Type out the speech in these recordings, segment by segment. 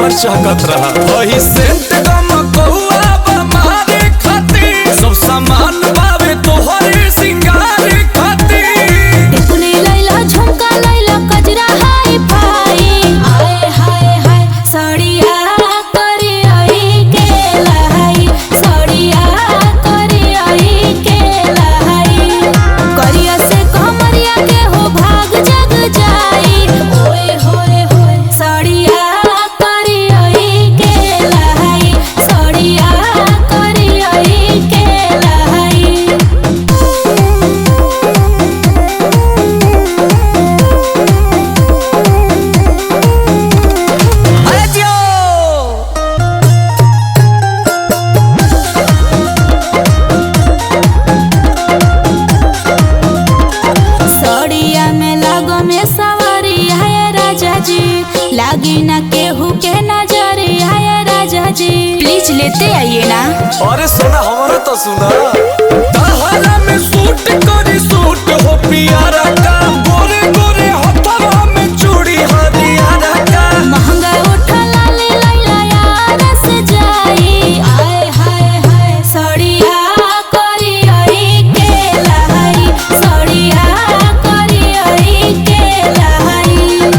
हमर चहकत रहा वही सेंट गम कहुआ बमारे खातिर सब सामान बावे तोहरे सिंगार खातिर टिकुली लैला झुमका लैला कजरा हाय फाई आए हाय हाय साड़िया करे आई के लाई साड़िया करे आई के लाई करिया से कमरिया के हो भाग जग जाई ओए होए होए साड़िया करे आई के लाई साड़िया करे आई के लाई सड़िया में लागो में सवारी है राजा जी लागी ना केहू के नजरी है राजा जी प्लीज लेते आइए ना। अरे सोना हमारा तो सुना तहरा में सूट करी सूट हो पियारा का गोरे गोरे हथवा में चूड़ी हरियारा का महंगा उठा लाले लैला यार से जाई आए हाय हाय सड़िया करी आई के लाई सड़िया करी आई के लाई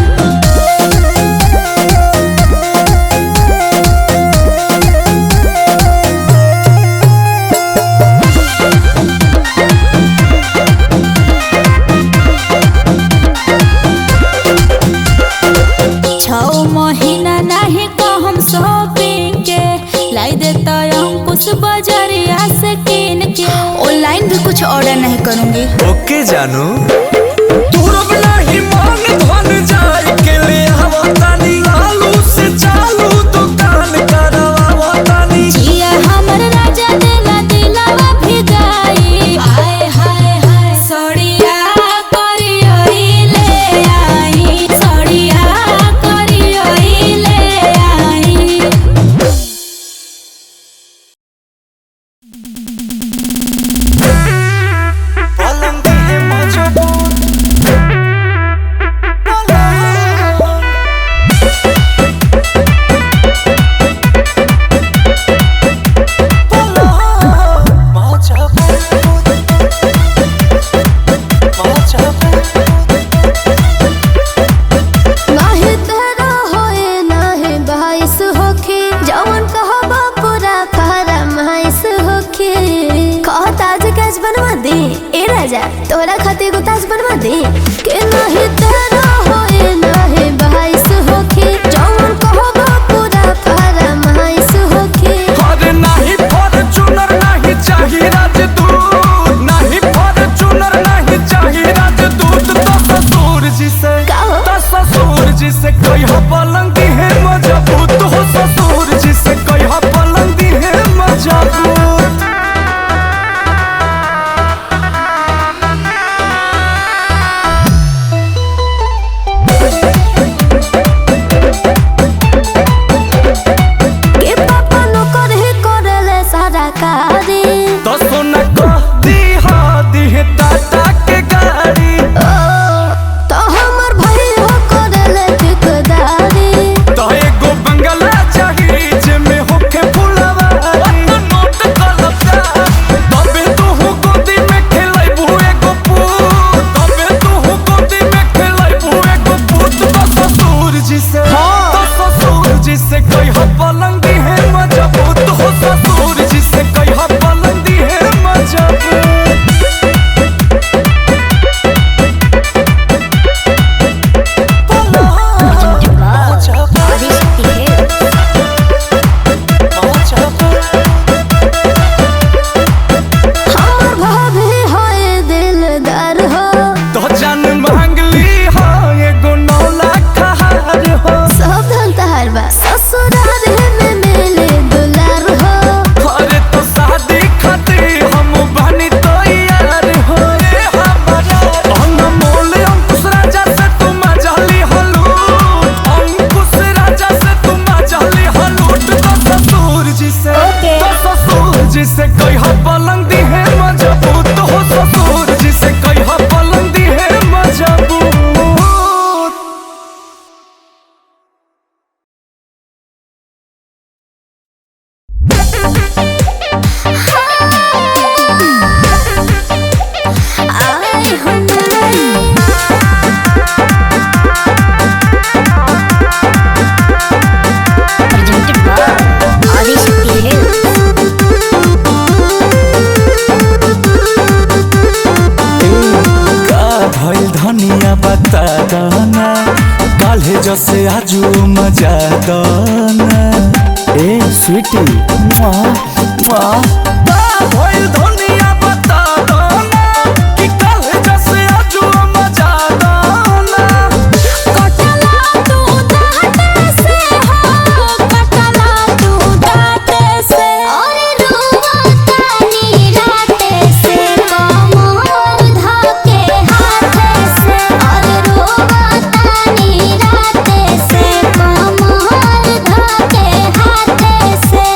छौ महीना नहीं को हम शॉपिंग के लाई देता अंकुश बाजारिया से किन के ऑनलाइन भी कुछ ऑर्डर नहीं करूंगी। ओके जानू तुरब नहीं मान धन जाए के ले आवतानी आलू से चालू दुकान करवावतानी जिया हमर राजा देला दिलावा भिगाई आए हाय हाय सड़िया करी आई ले आई सड़िया करी आई ले आई पलंग है मजबूत नाही तेरा होए नाही बाईस होखे जवन कहबा पूरा फरमाइश होखे कह ताज कैच बनवा दे ए राजा तोरा खातिर को ताज बनवा दे के नाही तेरा होए नाही बाईस होखे जवन कहबा पूरा फरमाइश होखे अरे नहीं फॉर्च्यूनर नहीं चाहिए राजदूत नहीं फॉर्च्यूनर नहीं चाहिए राजदूत तो ससुर जी से का हो? तो ससुर जी से कहिया पलंग है मजबूत हो ससुर जी से कहिया पलंग है मजबूत के पापा नो करे करले सारा कारी तो सोना कह दी है टाटा के गाड़ी तो हमर भाई हो करले ठेकेदारी तो एगो बंगला चाहिए जेमे होखे फुलवारी नोट कलपा तबे तू गोदी में खेलैबू एगो पूत तबे तू गोदी में खेलैबू एगो पूत तो ससुर जी से तो ससुर जी से कहिया पलंग है मजबूत हो ससुर जी से कहिया पलंग है मजबूत हमर भाभी होए दिलदार हो तो जान मांग ली हो एगो 9 लाख हार हो सब धन तहार बा ससुराल है स्वीटी भइल धनिया बता दो ना कि कल जैसे आजू मजा दो ना। कटला तू दांते से हो, कटला तू दांते से। और रोवतानी राते से कमर धके हाथे से। और रोवतानी राते से कमर धके हाथे से।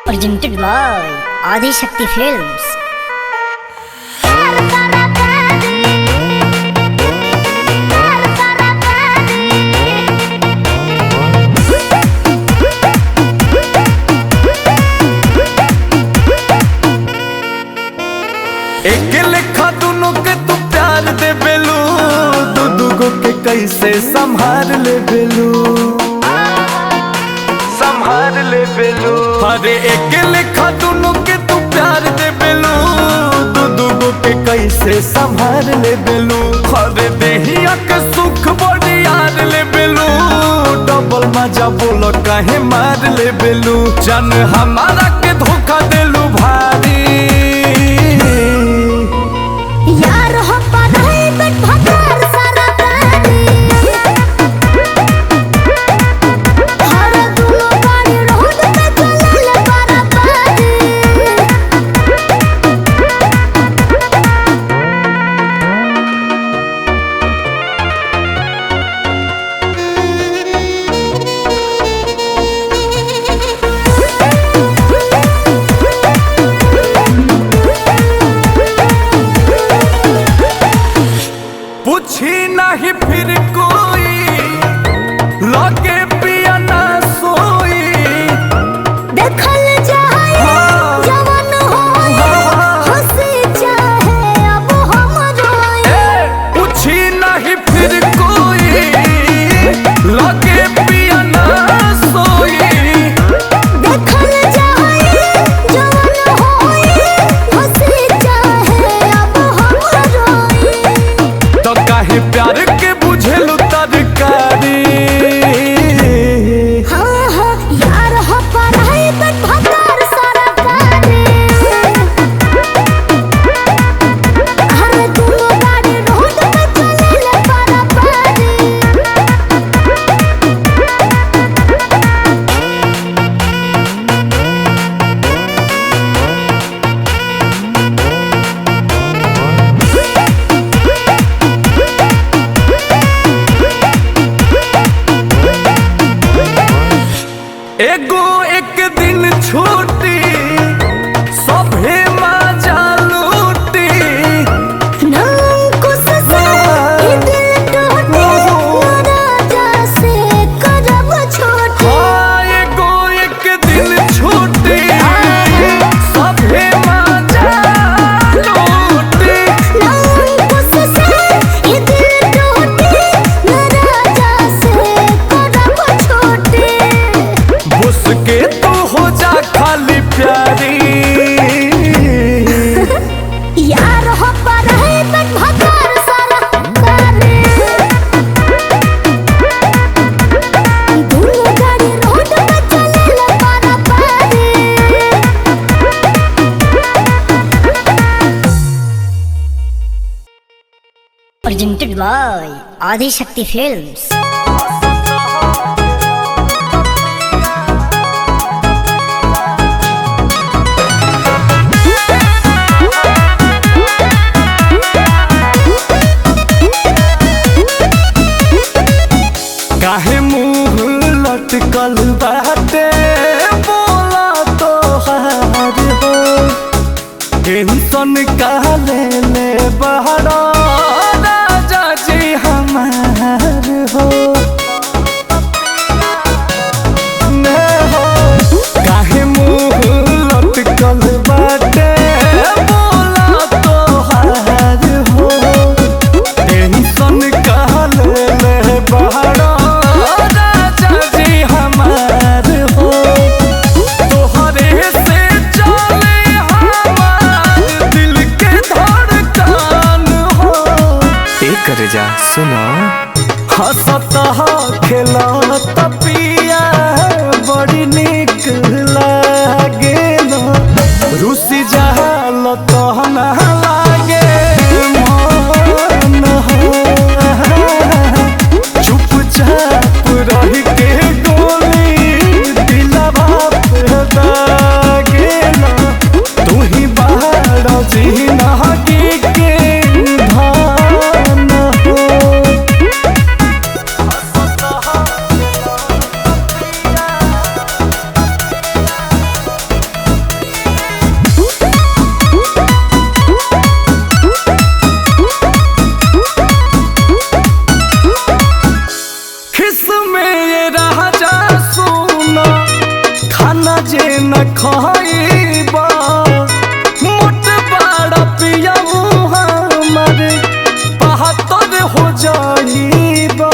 Presented by Adi Shakti Films. एक लेखा दोनों के तू प्यार दे बेलू, दू दूगो के कैसे संभाल ले बेलू, संभाल ले बेलू। अरे एक लेखा दोनों के तू प्यार दे बेलू, दू दूगो के कैसे संभाल ले बेलू। अरे देहिया के सुख बड़ी यार ले बेलू, डबल मजा बोलो काहे मार ले बेलू। जान हमारा के धोखा देलू भारी, यार हो पढ़ाई पेट भकार सारा पानी। हर दुलो गाड़ी रोड पे चलल पारा पानी। एगो एक दिन छूटी सभे मजा लूटी नामुकुस से ये दिल टूटे राजा से करब छोटे। हाँ एगो एक दिन छूटी सभे मजा लूटी नामुकुस से ये दिल टूटे राजा से करब छोटे। उसके तू हो जा खाली प्यारी यार हो पर है तक भकार सारा करे दुनिया गाड़ी रोड पे चले ला पारा पारे। Presented by Adi Shakti Films. काहे मुंह लटकल बाटे बोला तो हार हो टेंशन काले ले बहरा राजा जी हमार हो ने हो काहे मुंह लटकल बाटे बोला तो हार हो टेंशन काले ले बहरा राजा जी हमार हो तोहरे से चले हमार दिल के धड़कन हो कर जा सुनो हंसत खेलत पिया बड़ी निक लागेल रुसी जाल तहन लागे मन हो चुपचाप रह के गोली दिलवा पे दागेल तू ही बाहर जी नहकी के धान हो खिस में ये राजा सुना खाना जे न खाइबा मोट बड़ा पिया हमर बहत्तर हो जाइबा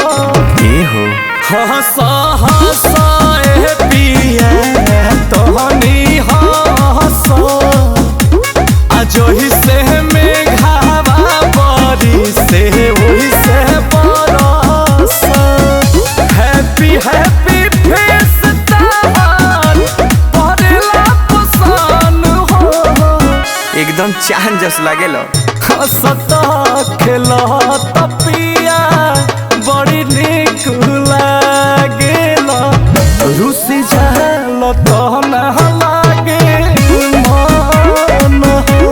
ए हो हंसा हंसा ए पिया तहनी हंसा अजोही से मेघावा बरी से वही से बरस हैप्पी हैप्पी फेस तार परेला पसान हो एकदम चांद जस लागेलो हंसत खेलत पिया बड़ी निक लागेला रुसी जाल तहन लागे मन हो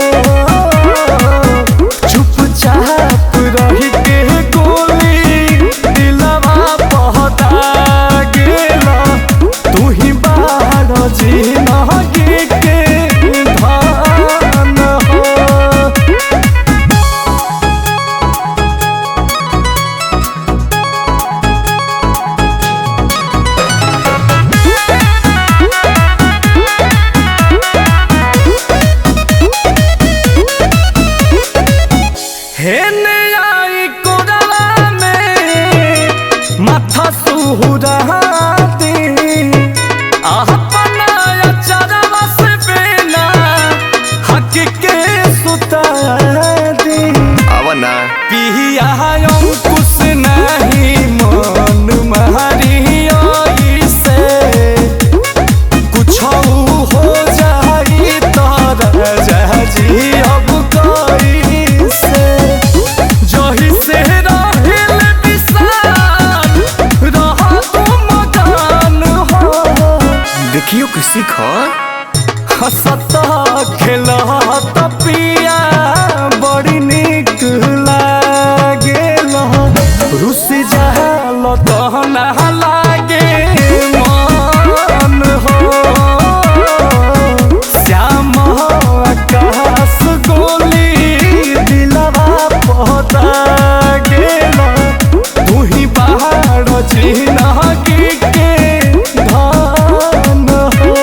चुपचाप रह के गोली दिलवा पहता गेला तू ही बाहर जी नहकी के धान हो हेने आई कोरवा में माथा सुहुरा दे अपना चरवा से बेना हक के सुता दे अवना पिया अंकुश नहीं मन मारी आई से कुछ हो जाई तारा जहाजी अब कोई से जही से रहिल विशाल रहा तुम गान हो देखियो कि सीख हंसत खेलत पिया बड़ी निक लागेल रुसी जाल तहन लागे मन जिंदगी के धान हो।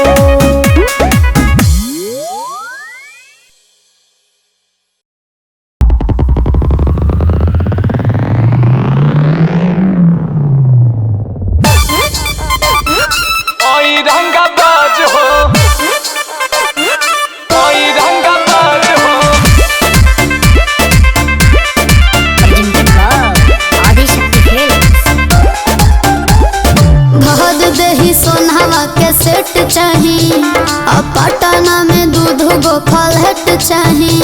ओई रंगाबाज हो, ओई रंगाबाज हो। Presented by Adi Shakti Films. भद दही सोनावा के सेट चाही, अब पटना में दूध गो फलहट चाही।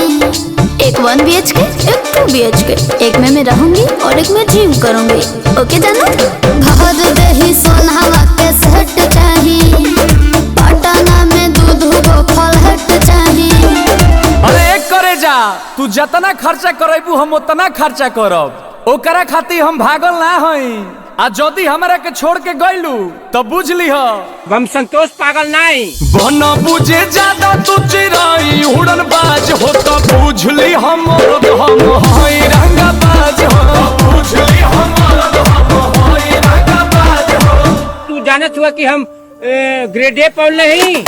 एक 1 BHK, एक 2 BHK, एक में मैं रहूंगी और एक में जिम करूंगी। ओके जानो? भद दही सोनावा के सेट चाही, पटना में दूध गो फलहट चाही। अरे एक करे जा, तू जतना खर्चा करेबू हम उतना खर्चा करब। ओकरा खातिर हम भागल ना हई। आ जदी हमरा के छोड़ के गइलू तो बुझ लीह हम संतोष पागल नहीं। बन बुझे ज्यादा तू चिराई उड़न बाज हो तो बुझ ली हम हई रंगाबाज हो। बुझ ली हम हई रंगाबाज हो। तू जानत हुआ कि हम ग्रेड ए पढ़ नहीं।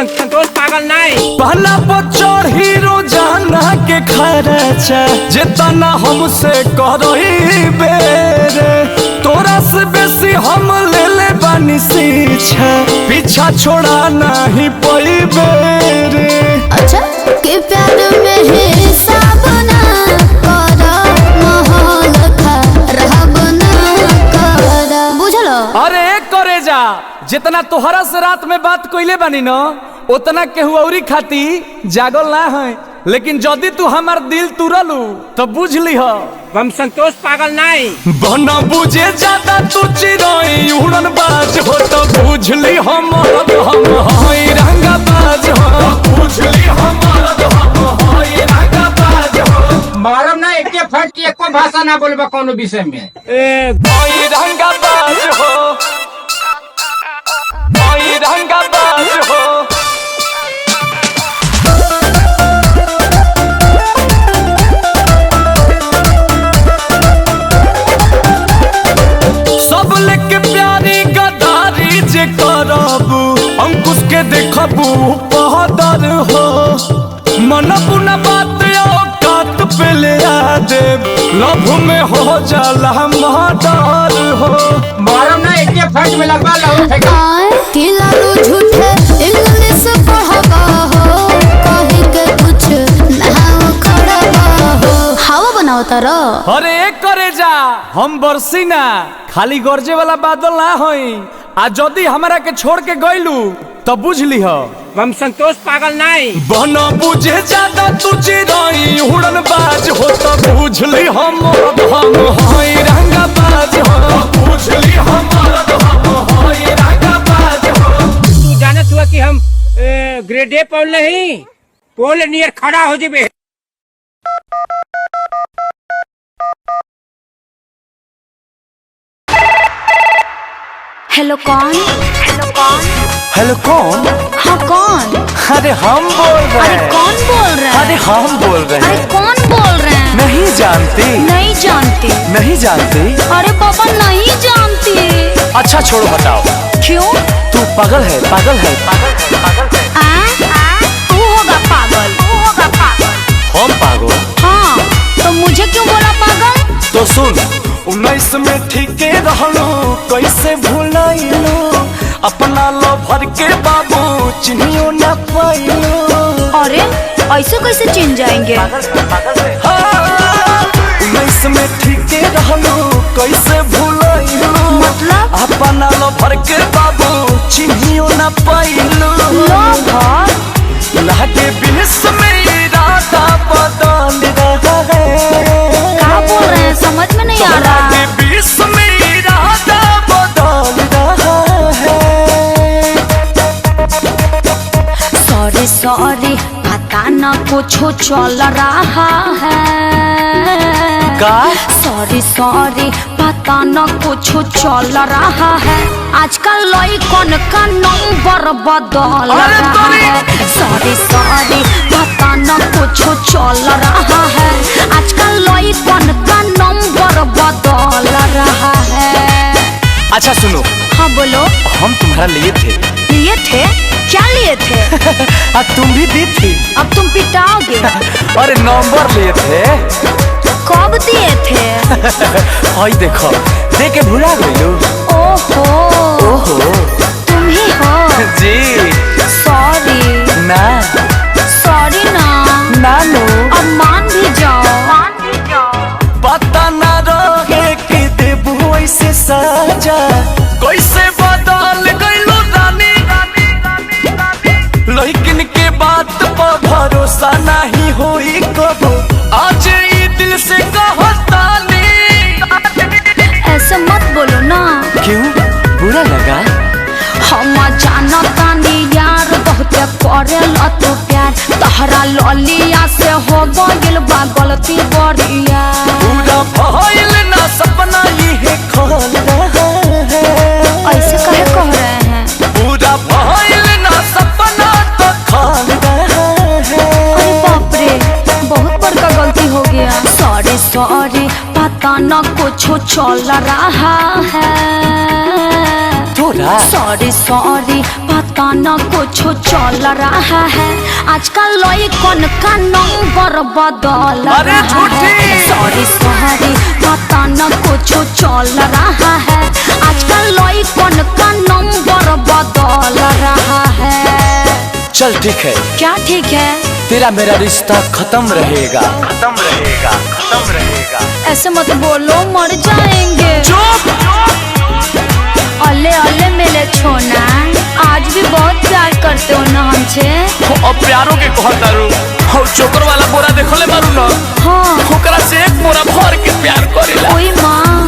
संतोष पागल नहीं। पहला बच्चर हीरो जाना के खर्चा जितना हमसे करही बेरे, तोरा से बेसी हम ले ले बानी सीछा, पीछा छोड़ा नहीं पई बेरे। अच्छा के प्यार में हिसाब ना करा, माहौल खराब ना करा। बुझलो? अरे करे जा, जितना तोहरा से रात में बात कइले बानी न उतना केहू औरी खाती जागल ना है। लेकिन जदी तू हमार दिल तुरलू तो बुझ लीह हम संतोष पागल नहीं। बना बुझे ज्यादा तू चिराई उड़न बाज हो तो बुझ ली हम हई रंगाबाज हो। बुझ ली हम हई रंगाबाज हो। मारम ना एक फट की एको भाषा ना बोलबा कोनो विषय में। हई रंगाबाज हो, हई रंगाबाज हो। सब लेके प्यारी गदारी जे करबू, अंकुश के देखबू पहदर हो। मन पुना बात औकात पे ले आ दे, लभ में हो जाला मर्डर हो। मारम ना एक फट में लगवा लो फेंका। कि लालू झूठे इंग्लिश पढ़बा हो, कहीं के कुछ ना खड़बा हो। हवा बनाओ तारा। अरे एक करे जा, हम बरसी ना खाली गरजे वाला बादल ना हई। आ जदी हमरा के छोड़ के गइलू तो बुझ लीह हम संतोष पागल नहीं। बना बुझे ज्यादा तू चिराई उड़न बाज हो तो बुझ ली हम हई रंगाबाज हो। बुझ ली हम हई रंगाबाज हो। तू जानत हुआ कि हम ग्रेड ए पढ़ नहीं। पोल नियर खड़ा हो जेबे। हेलो कौन? हेलो कौन? हाँ कौन? अरे हम बोल रहे अरे हैं। कौन बोल रहा है? अरे हम बोल रहे अरे हैं। कौन बोल रहे हैं? नहीं जानती? नहीं जानती। नहीं जानती? अरे पापा नहीं जानती। अच्छा छोड़ो बताओ, क्यों? तू पागल है पागल है पागल है पागल है। तू होगा पागल। हम पागल? हाँ तो मुझे क्यों बोला पागल? तो सुन, 19 में ठीके रहलू कैसे भुलाइलू, अपना लवर के बाबू चिन्हियो न पाइलू। अरे ऐसे कैसे चिन जाएंगे? 19 में ठीके रहलू कैसे भुलाइलू, मतलब? अपना लवर के बाबू चिन्हियो न पाइलू। लवर? लागे 20 में इरादा बदल रहा है। क्या बोल रहे हैं समझ में नहीं आ रहा। लागे 20 में इरादा बदल रहा है। सॉरी सॉरी पता न कुछ चल रहा है। का सॉरी सॉरी पता न कुछ चल रहा है आजकल लइकन का नंबर बदल रहा है सॉरी सॉरी पता न कुछ चल रहा है आजकल लइकन का नंबर बदल रहा है। अच्छा सुनो। हाँ बोलो। हम तुम्हारा लिए थे। लिए थे? क्या लिए थे? अब तुम भी दी थी। अब तुम पिटाओगे। अरे नंबर लिए थे। कब दिए थे? हाय देखो दे के भुला गई। ओहो ओहो तुम ही हो। जी। सॉरी। ना सॉरी ना। नानू अब मान भी जाओ। पता ना रहे कि देबू ऐसे सजा कैसे बदल गइलो रानी लेकिन के बात पर भरोसा नहीं होई कबो आज ई दिल से कहतानी। ऐसे मत बोलो ना। क्यों बुरा लगा? हम जानतानी यार बहुत करेला तू प्यार तहरा ललिया से हो गइल बा गलती बड़िया पूरा भइल ना सपना ये खोल रहा है। ऐसे कहे कह रहे हैं? पूरा भइल ना सपना तो खोल रहा है। अरे बाप रे बहुत बड़का गलती हो गया। सॉरी सॉरी पता न कुछ चल रहा है। सॉरी सॉरी पता न कुछ चल रहा है आजकल लइकन का नंबर बदल रहा है। सॉरी सॉरी पता न कुछ चल रहा है आजकल लइकन का नंबर बदल रहा है। चल ठीक है। क्या ठीक है? तेरा मेरा रिश्ता खत्म रहेगा। खत्म रहेगा। खत्म रहेगा। ऐसे मत बोलो मर जाएंगे। चुप। अल्ले अल्ले मेरे छोना आज भी बहुत प्यार करते हो ना हमसे। अब प्यारों के कहतारू हो चोकर वाला बोरा देखो ले मारू ना। हाँ ओकरा से एक बोरा भर के प्यार करेला। ओई माँ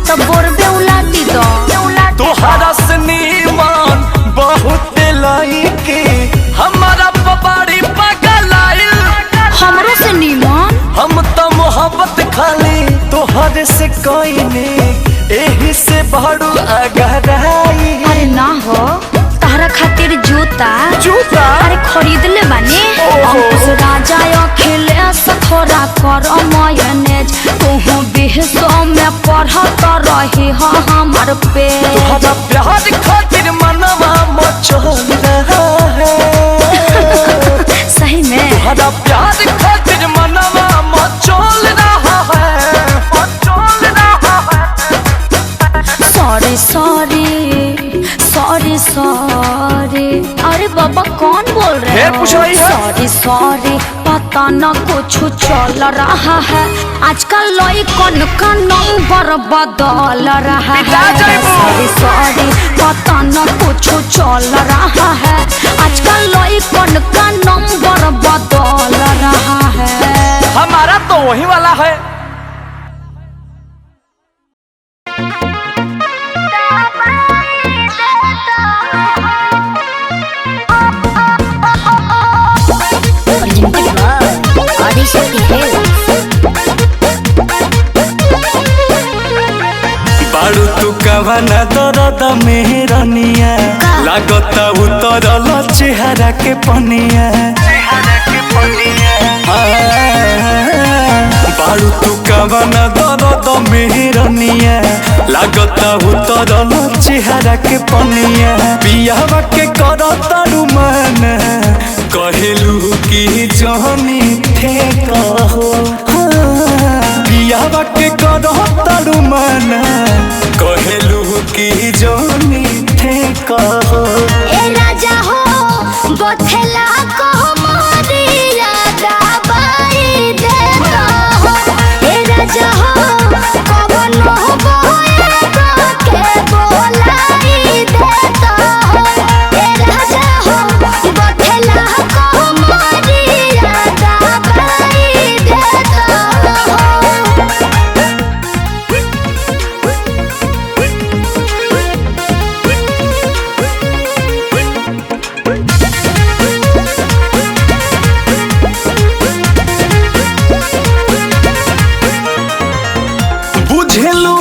तब बोरबे उलाटी दो। तोहरा से नीमान बहुत लाइके हमारा पबाड़ी पागल आइल। हमरो से नीमन हम तो मोहब्बत खाली तोहरे से कोई नहीं एही से बड़ू अगराई। अरे ना हो तारा खातिर जूता जूता अरे खरीद ले बानी। अंकुश राजा अखिले थोड़ा कर मयनेज तू बिहसो में पढ़त रही हो हमार पे। तोहरा प्यार खातिर मनवा मचल रहा है। सही में तोहरा प्यार खातिर मनवा मचल रहा है। मचल रहा है। सॉरी सॉरी सॉरी सॉरी अरे बाबा कौन बोल रहे फिर पूछ रही है? सॉरी सॉरी पता न कुछ चल रहा है आजकल लइकन का नंबर बदल रहा है। सॉरी सॉरी पता न कुछ चल रहा है आजकल लइकन का नंबर बदल रहा है। हमारा तो वही वाला है। बाड़ू तू कवना दर्द मेहरनिया लागता उतरल चेहरा के पनिया। बाड़ू तू कवना दर्द मेहरनिया लागता उतरल चेहरा के पनिया। पियावा के करता रुमान कहेलू की जहनी थे कहो पियावा के करता रुमान कहेलू की जहनी थे कहो। ए राजा हो बथेला को मोरिया दबाई दे हो। ए राजा हो कवन हो बोए के बोलाई दे हो। ए राजा हो बथेला को मोरिया दबाई दे हो। बुझलू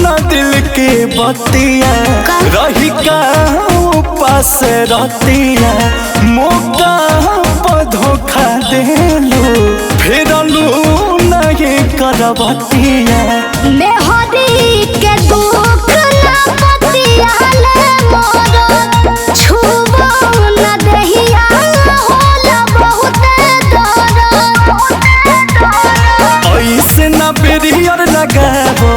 न दिल के बतिया रही का पास रतिया मौका पर धोखा देलू फेरलू नहीं करबतिया मेहदी के दुख ना पतियाले मोर छुबो न दहिया होला बहुत दर्द ऐसे न बेरियर लगाबो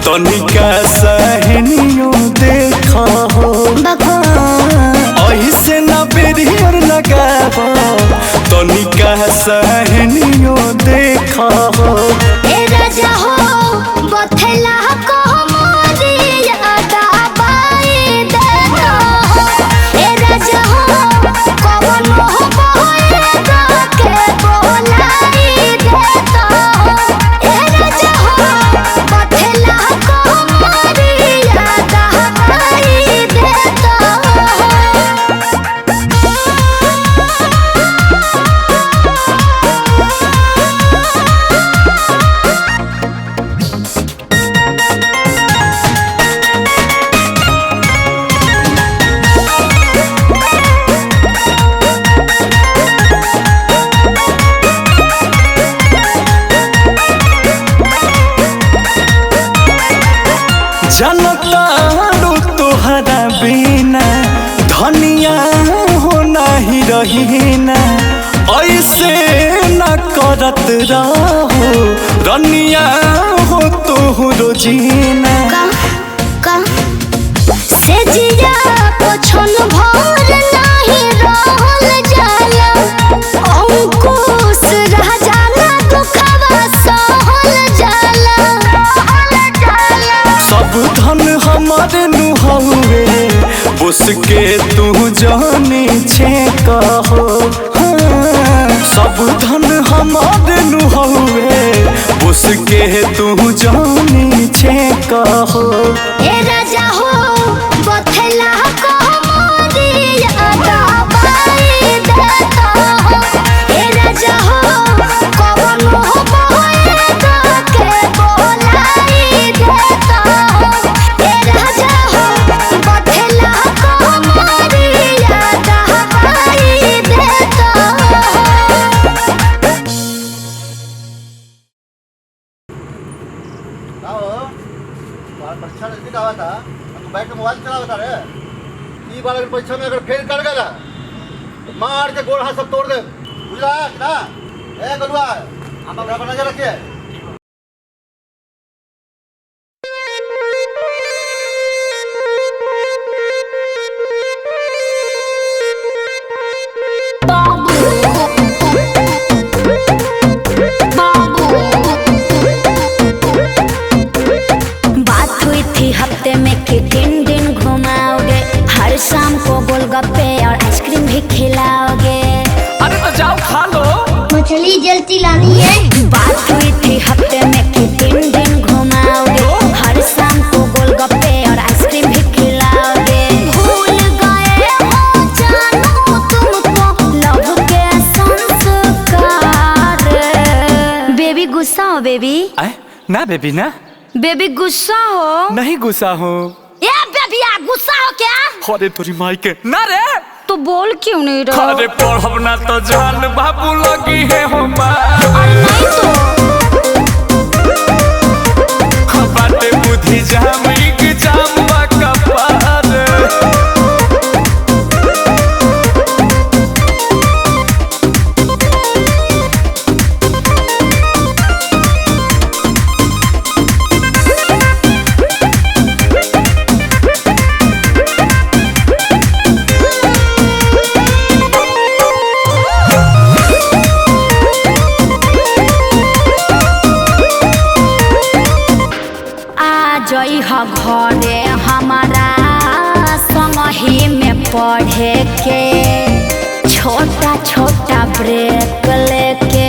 तनिका सहनियो देखो ऐसे न बेरियर लगाबो तनिका सहनियो देखो ए राजा हो बथला को मोरी यादा बाई देखो ए राजा हो कवन हो बहेगा के बोलाई देता ए राजा हो बथला को मोरी यादा बाई देता जनतारू तोहरा बिना धनिया हो नहीं रहीना ऐसे न करत रहो रनिया हो तोहरो जीना से जिया पोछन भर नाही रहल जाला अंकुश रह जाला दुखवा सहल जाला सब धन हमारे नुहवे उसके तू जाने छे कहो सब धन हमारे नुहवे उसके तू जाने छे कहो ए राजा हो बथला को मोरी यादा बाई देता हो ए राजा हो कवन हो बहेगा के बोलाई देता हो ए राजा हो बथला को मोरी यादा बाई देता हो परीक्षा नजदीक आवा था तो बैठ के मोबाइल चला बता रहे ई बार अगर परीक्षा में अगर फेल कर गया तो मार के गोड़ हाथ सब तोड़ दे बुझला ना ए गलुआ हम अपना पर नजर रखिए बात हुई थी हफ्ते में कि 3 दिन घुमाओगे हर शाम को गोलगप्पे और आइसक्रीम भी खिलाओगे अरे तो जाओ खा लो मछली जल्दी लानी है बात हुई थी हफ्ते में कि 3 दिन घुमाओगे हर शाम को गोलगप्पे और आइसक्रीम भी खिलाओगे भूल गए हो जानू तुमको लव के संस्कार बेबी गुस्सा हो बेबी ना बेबी ना बेबी गुस्सा हो नहीं गुस्सा हो ए बेबिया गुस्सा हो क्या अरे तोरी माई के ना रे तो बोल क्यों नहीं रहा अरे पढ़ब ना तो जान बाबू लगी है हो अरे नहीं तो बाटे बुद्धि जाम जाम बा कपार जई ह घरे हमारा संगही में पढ़े के छोटा छोटा ब्रेक लेके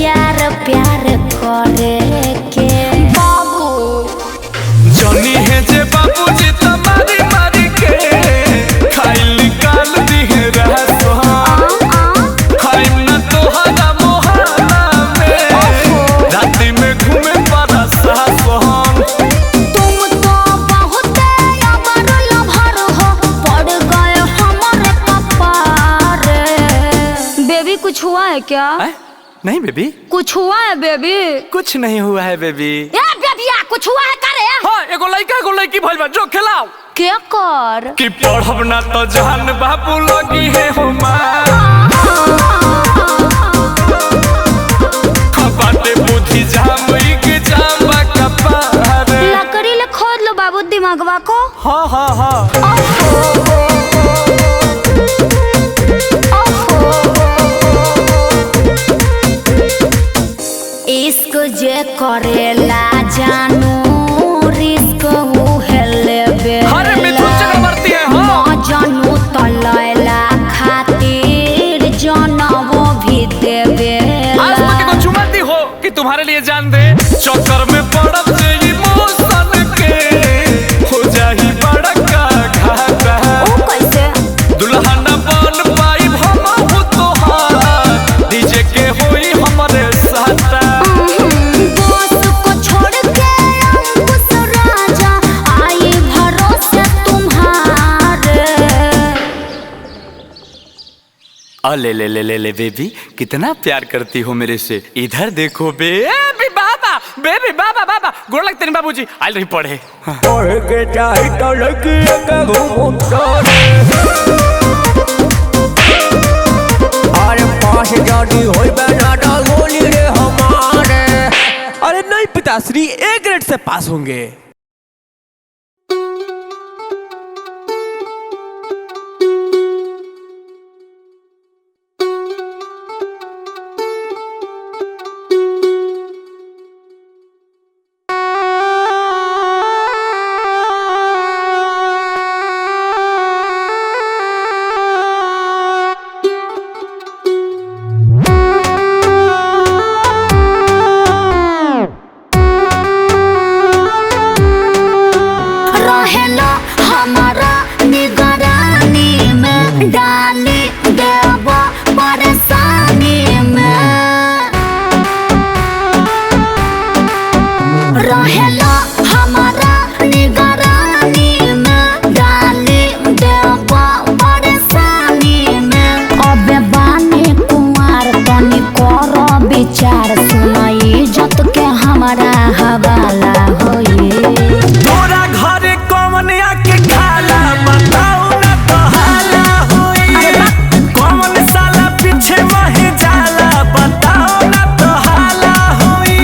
यार प्यार करे के बाबू जनी है जे बाबू जी तुम्हारी मारी के खाइल काल दिहे रहसो खाइम न तोहरा मोहल्ला में राती में घूमे पड़ा सासो क्या? नहीं बेबी, कुछ हुआ है बेबी? कुछ नहीं हुआ है बेबी। ए बेबिया कुछ हुआ है करे? हाँ एगो लड़का एगो लड़की भइल बा, जो खिलाओ क्या कर? कि पढ़ब ना तो जान बाबू लगी है हो बाटे बुद्धि जाम के जामा कपार। लकड़ी ले खोद लो बाबू दिमागवा को। हाँ हाँ हाँ इश्क जे करेला जानू रिस्क उहेले बे। अरे मिथुन चक्रवर्ती है हाँ। जानू तलैला खातिर जनवो भी देवे। आज तक को चुमाती हो कि तुम्हारे लिए जान दे, चक्कर में पड़ब जे इमोशन के हो जाही बड़ा का घाटा। ओ कैसे? दुल्हा न बन पाई हम हो तोहार, डीजे के होई हमरे साथा। दोस्त को छोड़ के अंकुश राजा आई भरोसे तुम्हारे। ले ले ले ले ले बेबी, कितना प्यार करती हो मेरे से। इधर देखो बेबी बाबा, बेबी बाबा बाबा गोड़ लगते नहीं बाबूजी, आइल रही पढ़े। पढ़ के चाही तो लड़की के घूमतारे। अरे पास जानी होई बेटा गोली रे हमारे। अरे नहीं पिताश्री, ए ग्रेड से पास होंगे। रहेला हमारा निगरानी में, डाली देव परेशानी में। रहेला हमारा निगरानी में, डाली देव परेशानी में। अबे बानी कुंवार तनी करो विचार, सुनाई इज्जत के हमारा हवाला होई। तोरा घरे कौन आके खाला बताओ ना तो हाला होई। कौन साला पीछे वही जाला बताओ ना तो हाला होई।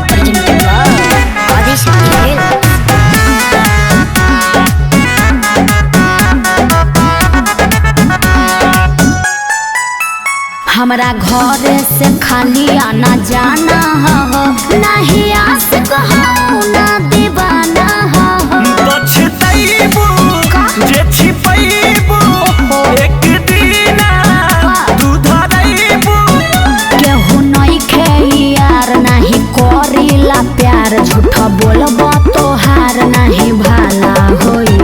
Presented by Adi Shakti Films. हमरा घर से खाली आना जाना हो, नहीं आशिक हो ना दीवाना हो। पछतैबू जे छिपैबू, एक दिन तू धरैबू। केहू नहीं खे यार, नहीं करीला प्यार। झूठ बोलब तोहार नहीं भाला होई।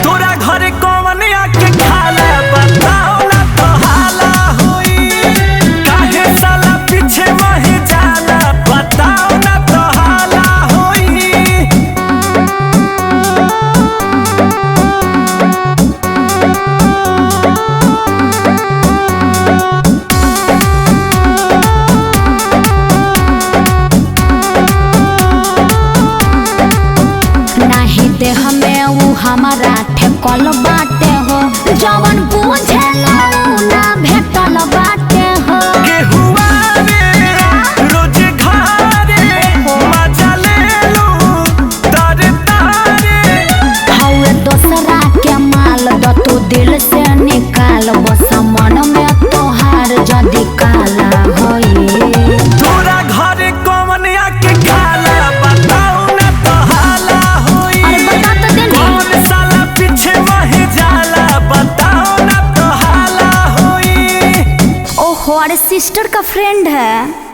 तोरा घरे कौन आके खाला बताओ ना तो हाला होई। काहे साला पीछे वही जाला बताओ ना तो हाला होई। नहीं दे हमें वो हमारा ठेकल बाटे हो, जवन बुझेला उ ना भेटल बाटे हो। गेहुआ रे रोज घारे मजा लेलू तारे तारे। हवे दोसरा के माल द तू दिल से निकाल, बस मन में तोहार जदी काला होई। तोरा घरे कौन आके खाला बताओ ना तो हाला होई। अरे बता तो दे ना। कौन साला पीछे वही जाला बताओ ना तो हाला होई। ओहो अरे सिस्टर का फ्रेंड है।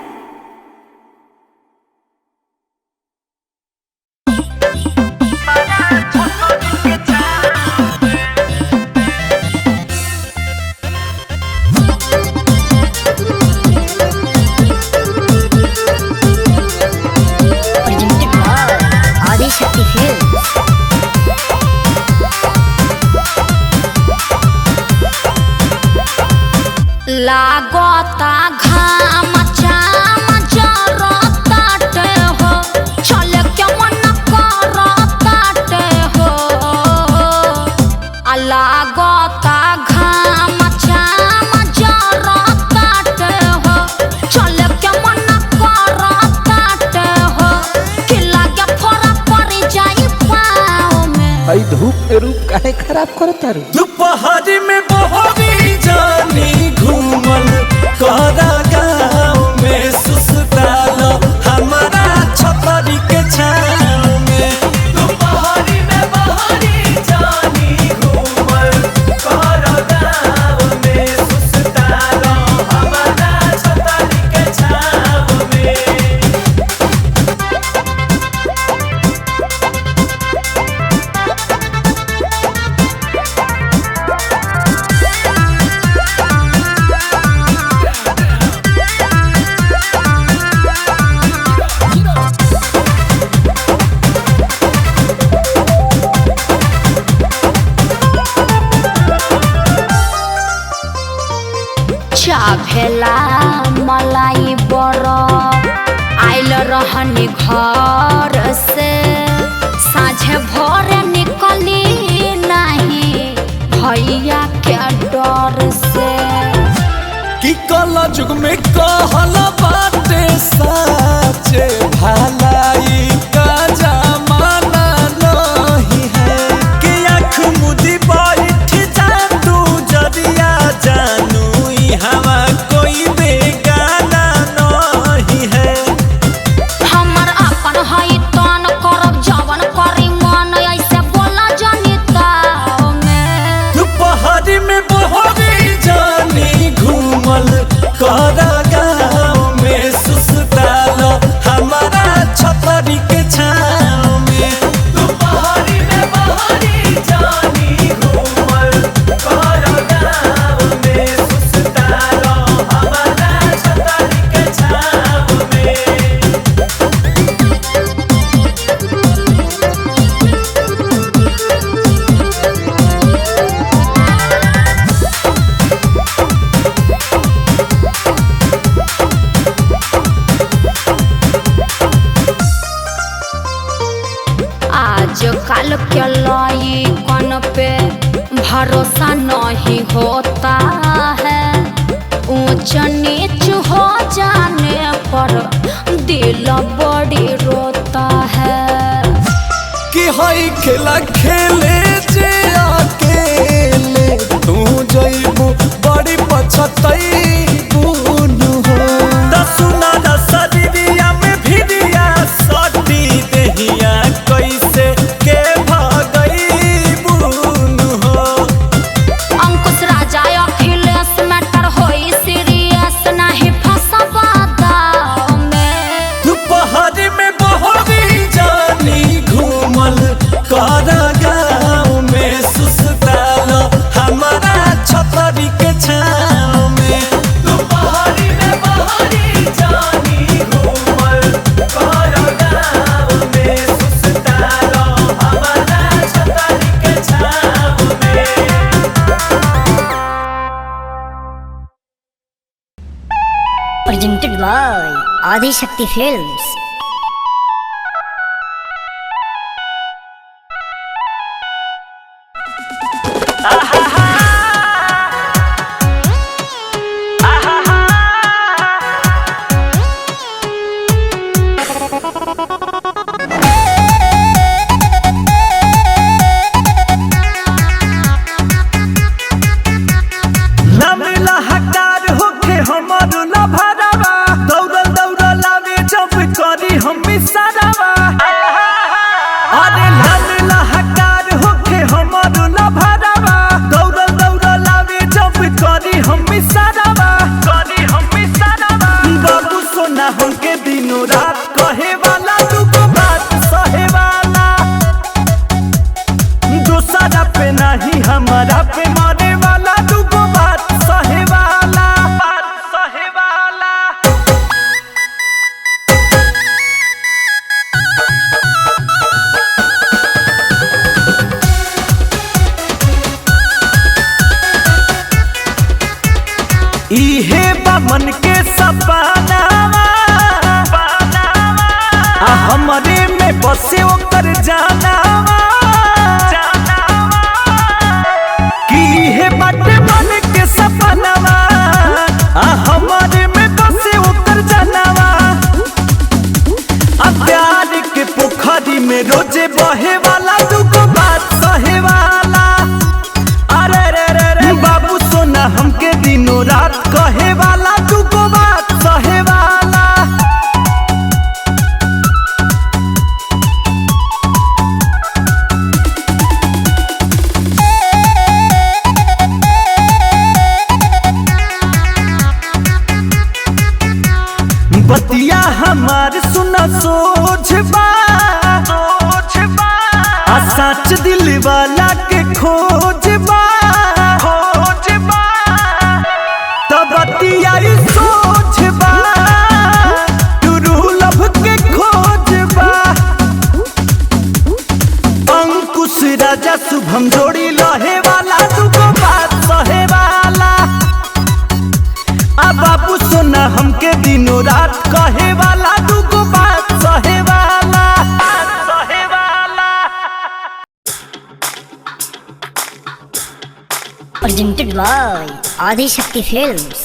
लागता घाम चाम जरताटे हो चले के मन करताटे हो लागता घाम चाम जरताटे हो चले के मन करताटे हो कि लागे फोरा पड़ जाई पाँव में। आई धूप में रूप काहे खराब करता रे? दोपहर में बहरी जानी घूमल करा गाँव में सुसताल हमारा छतरी के छाँव में। दोपहर में बहरी जानी घूमल करा गाँव में सुसताल हमारा छतरी के छाँव में। चाभेला मलाई बरफ आइल रहनी घर से साझे भोरे निकली नहीं भैया के डर से। कि कला जुग में कहल बाटे साचे भलाई का जमाना नहीं है कि आँख मुदी बैठ जा तू जदिया जानू हवा कोई बेगाना नहीं है। हमर अपन हई तन करब जवन करी मन ऐसे बोला जनिता में। दोपहर में बहरी जानी घूमल करा गाँव में सुसताल हमारा छतरी के छाँव में। दोपहर में बहरी जानी घूमल करा गाँव में सुसताल हमारा छतरी के छाँव में। आज कल के लइकन पे भरोसा नहीं होता है ऊंच नीच हो जाने पर दिल बड़ी रोता है। कि हई खेला खेले जे अकेले तू जइबू बड़ी पछतइबू नु हो। दसुना दसरिया में भिड़िया सटी देहिया कैसे के भगइबू नु हो। अंकुश राजा अखिलेश मैटर होई सीरियस नहीं फंसबा दाव में। दोपहर में बहरी जानी घूमल करा गाँव में सुसताल हमारा छतरी के छाँव में। दोपहर में बहरी जानी घूमल करा गाँव में सुसताल हमारा छतरी के छाँव में। Presented by Adi Shakti Films. ना मिला हकार होके हमर ना भरावा दौड़ल दौड़ल आवे जब कर मन के सपना हमरे में बसे ओकर जाना कि हे बाटे मन के सपनावा हमरे में बसे ओकर जानवा प्यार के पोखरी में रोजे बहे वाला दुगो बात सहे वाला अरे रे रे रे बाबू सोना हमके दिनों रात कहे वाला दुगो बात सहे वाला। बतिया हमार सुना सोच बा सच दिल वाला के खोज बा तब बतिया सोच बा लब के खोज बा अंकुश राजा शुभम जोड़ी लहे वाला दुगो बात सहे वाला बाबू सोना हमके दिनों रात कहे वाला दुगो बात सहे वाला। Presented by Adi Shakti Films.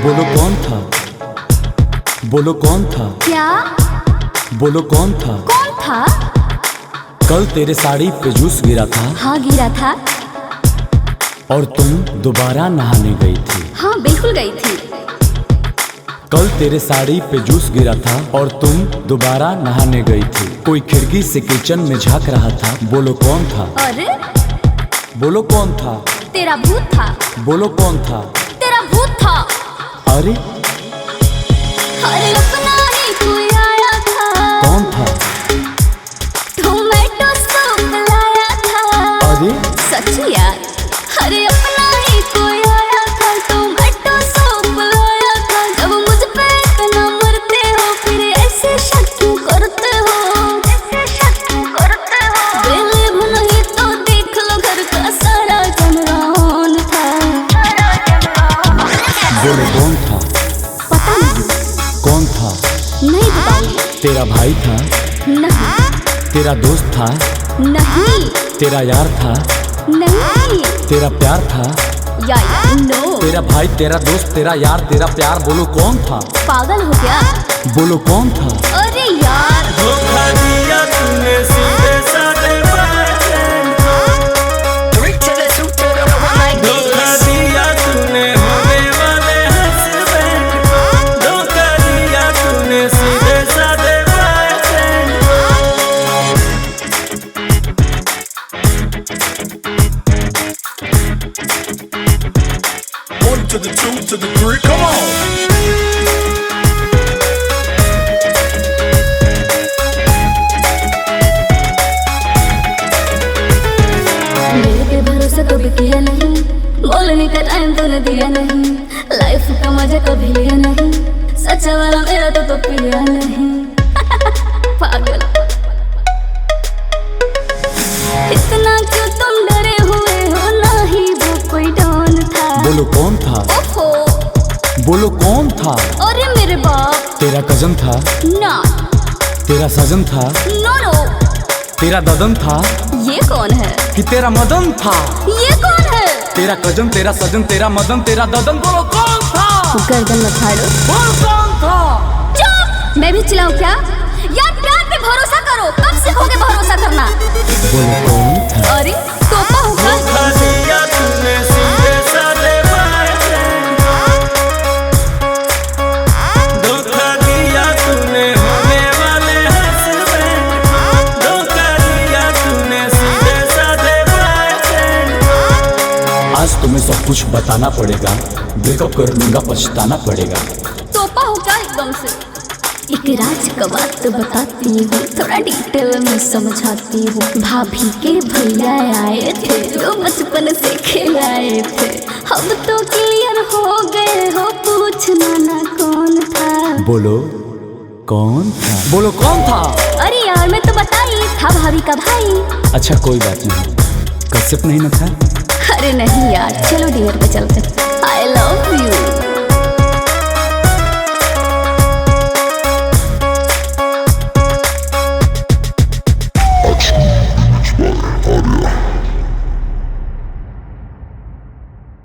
बोलो कौन था, बोलो कौन था, क्या? बोलो कौन था? कौन था? कल तेरे साड़ी पे जूस गिरा था। हाँ गिरा था। और तुम दोबारा नहाने गई थी। हाँ बिल्कुल गई थी। कल तेरे साड़ी पे जूस गिरा था और तुम दोबारा नहाने गई थी। कोई खिड़की से किचन में झांक रहा था। बोलो कौन था? अरे बोलो कौन था? तेरा भूत था। बोलो कौन था? तेरा भूत था। अरे अरे अपना ही कोई आया था। कौन था? टोमेटो सूप लाया था। अरे सच यार। अरे अपना ही कोई आया था। टोमेटो सूप लाया था। जब मुझ पे इतना मरते हो फिर ऐसे शक क्यों करते हो? ऐसे शक क्यों करते हो? बेले नहीं तो देख लो घर का सारा जमरान था। बोलो कौन था? पता नहीं। कौन था? नहीं बताऊंगी। तेरा भाई था? नहीं। तेरा दोस्त था? नहीं। तेरा यार था? नहीं। तेरा प्यार था? यार नो। तेरा भाई, तेरा दोस्त, तेरा यार, तेरा प्यार। बोलो कौन था? पागल हो क्या? बोलो कौन था? अरे यार धोखा दिया तूने सीधे साधे बातें धोखा दिया तूने होने वाले हस्बैंड को धोखा दिया तूने सीधे साधे बातें। One to the two to the three, come on. मेरे पे भरोसा कभी किया नहीं। बोलने का टाइम तूने दिया नहीं। लाइफ का मजा कभी लिया नहीं। सच्चा वाला मेरा तो पिया नहीं। पागल। इतना क्यों तुम डरे हुए हो? ना ही वो कोई डॉन था। बोलो कौन था? ओहो। बोलो कौन था? अरे मेरे बाप। तेरा कजन था? ना। तेरा सजन था? नो नो। तेरा ददन था? ये कौन है? कि तेरा मदन था? ये कौन है? तेरा कजन, तेरा सजन, तेरा मदन, तेरा ददन। बोलो कौन था? गर्दन मत फाड़ो। बोलो कौन था? चुप। मैं भी चिल्लाऊं क्या? यार प्यार पे भरोसा करो। कब सीखोगे भरोसा करना? बोलो कौन था? अरे तोपा होगा। धोखा दिया तूने सीधे साधे बातें धोखा दिया तूने होने वाले हस्बैंड को धोखा दिया तूने सीधे साधे बातें। आज तुम्हें सब कुछ बताना पड़ेगा। ब्रेकअप कर लूंगा, पछताना पड़ेगा। तोपा होगा एकदम से। एक राज का बात बताती हूँ। थोड़ा डिटेल में समझाती हूँ। भाभी के भैया आए थे जो बचपन से खिलाए थे। हम तो क्लियर हो गए हो। पूछना ना कौन था? बोलो कौन था? बोलो कौन था? अरे यार मैं तो बताई था भाभी का भाई। अच्छा कोई बात नहीं। कश्यप नहीं ना था? अरे नहीं यार चलो डिनर पे चलते। हाय I love you.